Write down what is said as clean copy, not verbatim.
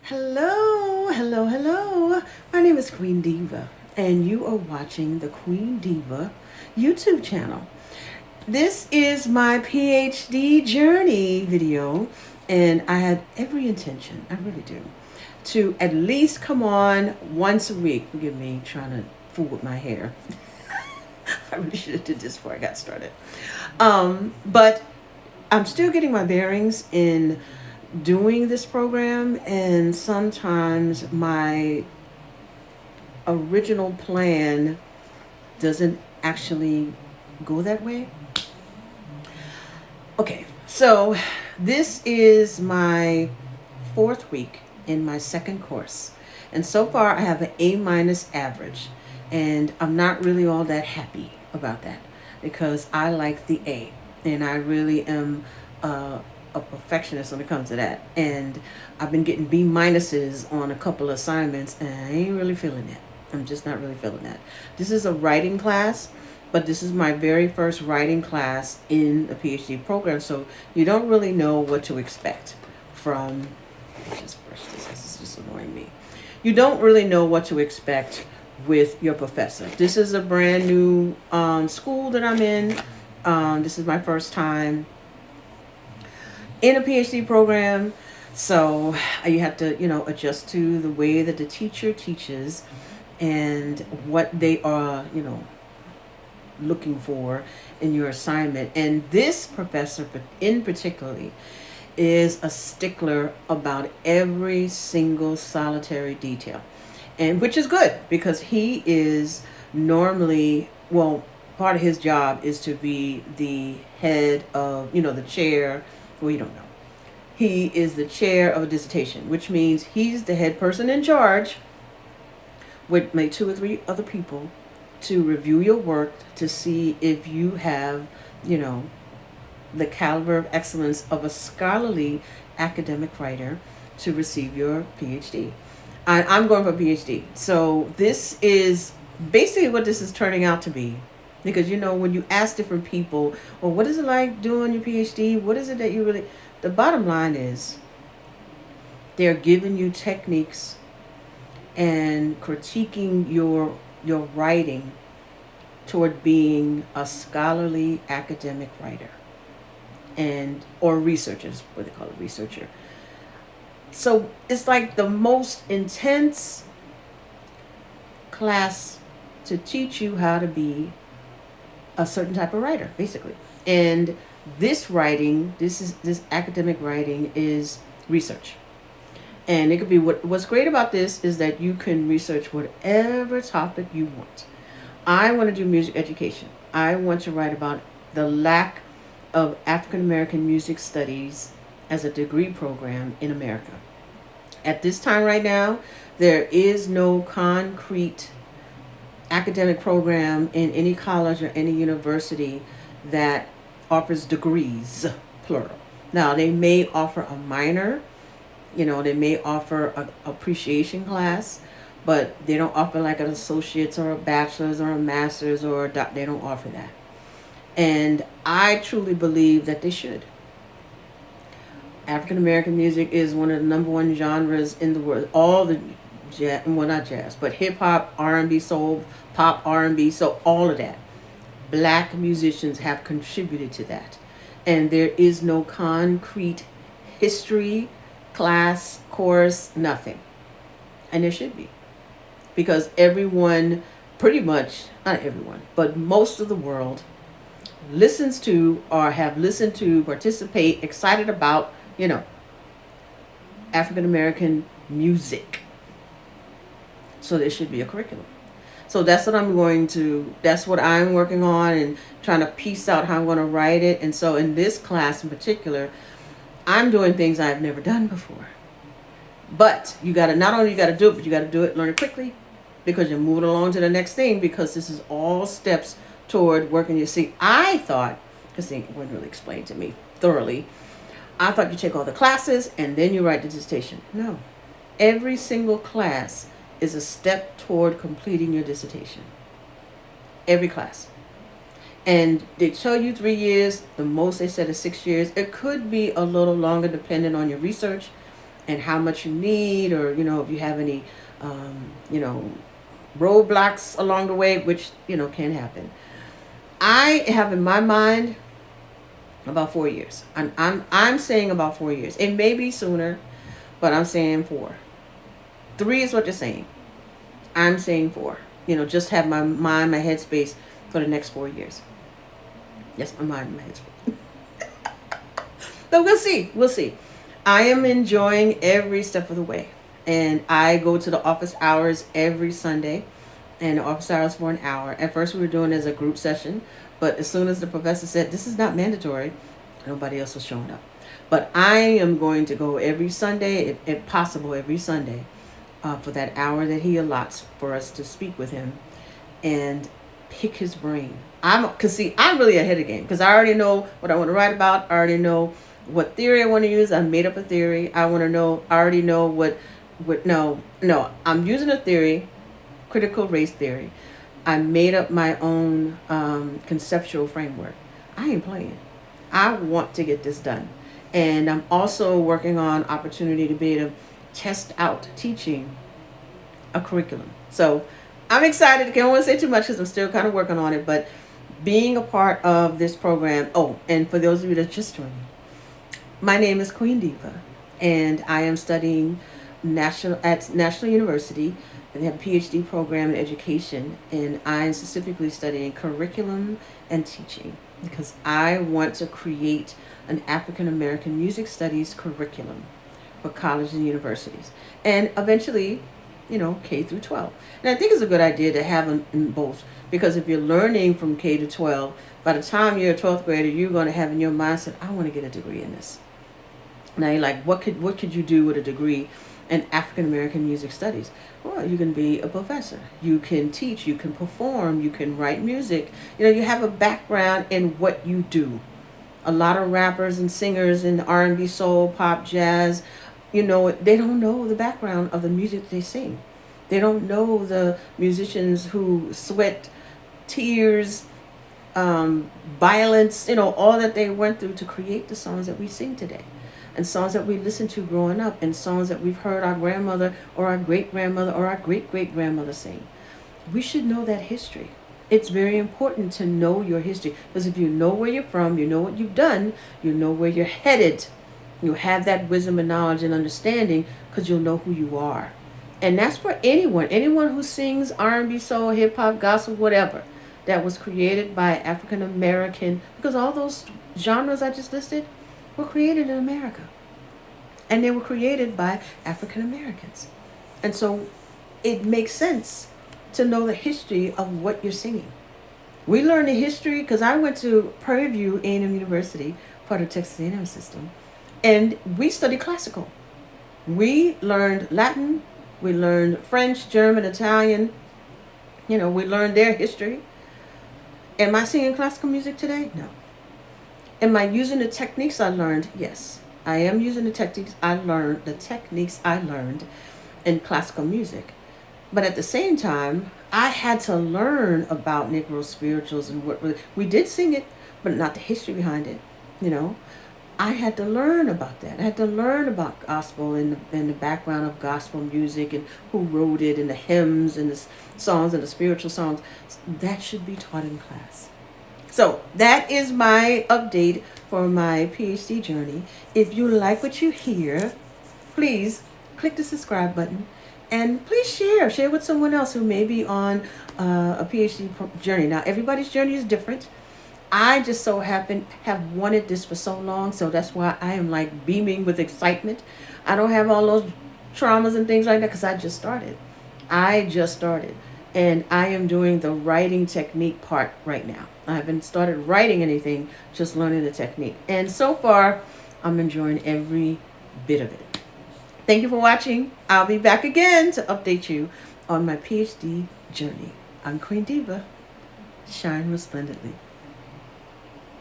Hello, hello, hello. My name is Queen Diva, and you are watching the Queen Diva YouTube channel. This is my PhD journey video, and I had every intention, I really do, to at least come on once a week. Forgive me trying to fool with my hair. I really should have did this before I got started. But I'm still getting my bearings in doing this program, and sometimes my original plan doesn't actually go that way. Okay, so this is my fourth week in my second course, and so far I have an A minus average, and I'm not really all that happy about that because I like the A, and I really am a perfectionist when it comes to that. And I've been getting B minuses on a couple of assignments, and I ain't really feeling that. I'm just not really feeling that. This is a writing class, but this is my very first writing class in the PhD program, so you don't really know what to expect from. Just brush this. This is just annoying me. You don't really know what to expect with your professor. This is a brand new school that I'm in. This is my first time in a PhD program, so you have to, adjust to the way that the teacher teaches and what they are, looking for in your assignment. And this professor in particularly is a stickler about every single solitary detail, and which is good because he is normally, well, part of his job is to be the head of, the chair. Well, you don't know. He is the chair of a dissertation, which means he's the head person in charge with maybe 2 or 3 other people to review your work to see if you have, the caliber of excellence of a scholarly academic writer to receive your PhD. I'm going for a PhD. So this is basically what this is turning out to be. Because, when you ask different people, well, what is it like doing your PhD? What is it that you really... The bottom line is they're giving you techniques and critiquing your writing toward being a scholarly academic writer or researchers, what they call a researcher. So it's like the most intense class to teach you how to be a certain type of writer, basically. And this academic writing is research. And it could be what's great about this is that you can research whatever topic you want. I want to do music education. I want to write about the lack of African American music studies as a degree program in America. At this time right now, there is no concrete academic program in any college or any university that offers degrees, plural. Now, they may offer a minor, they may offer an appreciation class, but they don't offer like an associate's or a bachelor's or a master's they don't offer that. And I truly believe that they should. African American music is one of the number one genres in the world. All the jazz, well, not jazz, but hip hop, R&B, soul, pop, R&B, so all of that. Black musicians have contributed to that. And there is no concrete history, class, course, nothing. And there should be. Because everyone, pretty much, not everyone, but most of the world listens to or have listened to, participate, excited about, African American music. So there should be a curriculum. So that's what I'm working on and trying to piece out how I'm going to write it. And so in this class in particular, I'm doing things I've never done before. But not only you got to do it, but you got to do it, learn it quickly, because you're moving along to the next thing, because this is all steps toward working. You see, I thought, because it wasn't really explained to me thoroughly, I thought you take all the classes and then you write the dissertation. No. Every single class is a step toward completing your dissertation. Every class. And they tell you 3 years. The most they said is 6 years. It could be a little longer depending on your research. and how much you need, or if you have any you know roadblocks along the way, which can happen. I have in my mind about 4 years. I'm saying about 4 years. It may be sooner, but I'm saying 4. 3 is what they're saying. I'm saying 4. Just have my mind, my headspace for the next 4 years. Yes, my mind, my headspace. But we'll see. We'll see. I am enjoying every step of the way. And I go to the office hours every Sunday. And the office hours for an hour. At first we were doing it as a group session. But as soon as the professor said, this is not mandatory, nobody else was showing up. But I am going to go every Sunday, if possible, every Sunday, for that hour that he allots for us to speak with him and pick his brain. I'm really ahead of the game because I already know what I want to write about. I already know what theory I want to use. I made up a theory. I already know no, I'm using a theory, critical race theory. I made up my own conceptual framework. I ain't playing. I want to get this done. And I'm also working on opportunity to be able to test out teaching a curriculum. So I'm excited. I can't want to say too much because I'm still kind of working on it. But being a part of this program. Oh, and for those of you that just joined me, my name is Queen Diva. And I am studying at National University. They have a PhD program in education, and I'm specifically studying curriculum and teaching because I want to create an African American music studies curriculum for colleges and universities, and eventually, K through 12. And I think it's a good idea to have them in both because if you're learning from K to 12, by the time you're a 12th grader, you're going to have in your mindset, I want to get a degree in this. Now you're like, what could you do with a degree in African American music studies? Well, you can be a professor. You can teach. You can perform. You can write music. You have a background in what you do. A lot of rappers and singers in R&B, soul, pop, jazz, they don't know the background of the music they sing. They don't know the musicians who sweat, tears, violence, all that they went through to create the songs that we sing today. And songs that we listened to growing up, and songs that we've heard our grandmother or our great-grandmother or our great-great-grandmother sing. We should know that history. It's very important to know your history, because if you know where you're from, you know what you've done, you know where you're headed, you'll have that wisdom and knowledge and understanding because you'll know who you are. And that's for anyone who sings R&B, soul, hip-hop, gospel, whatever, that was created by African American, because all those genres I just listed were created in America. And they were created by African Americans. And so it makes sense to know the history of what you're singing. We learn the history because I went to Prairie View A&M University, part of Texas A&M system, and we studied classical. We learned Latin, we learned French, German, Italian. We learned their history. Am I singing classical music today? No. Am I using the techniques I learned? Yes. I am using the techniques I learned in classical music. But at the same time, I had to learn about Negro spirituals and we did sing it, but not the history behind it. I had to learn about that. I had to learn about gospel and the background of gospel music and who wrote it and the hymns and the songs and the spiritual songs. That should be taught in class. So that is my update for my PhD journey. If you like what you hear, please click the subscribe button and please share with someone else who may be on a PhD journey. Now, everybody's journey is different. I just so happen have wanted this for so long, so that's why I am like beaming with excitement. I don't have all those traumas and things like that because I just started. And I am doing the writing technique part right now. I haven't started writing anything, just learning the technique. And so far, I'm enjoying every bit of it. Thank you for watching. I'll be back again to update you on my PhD journey. I'm Queen Diva. Shine resplendently.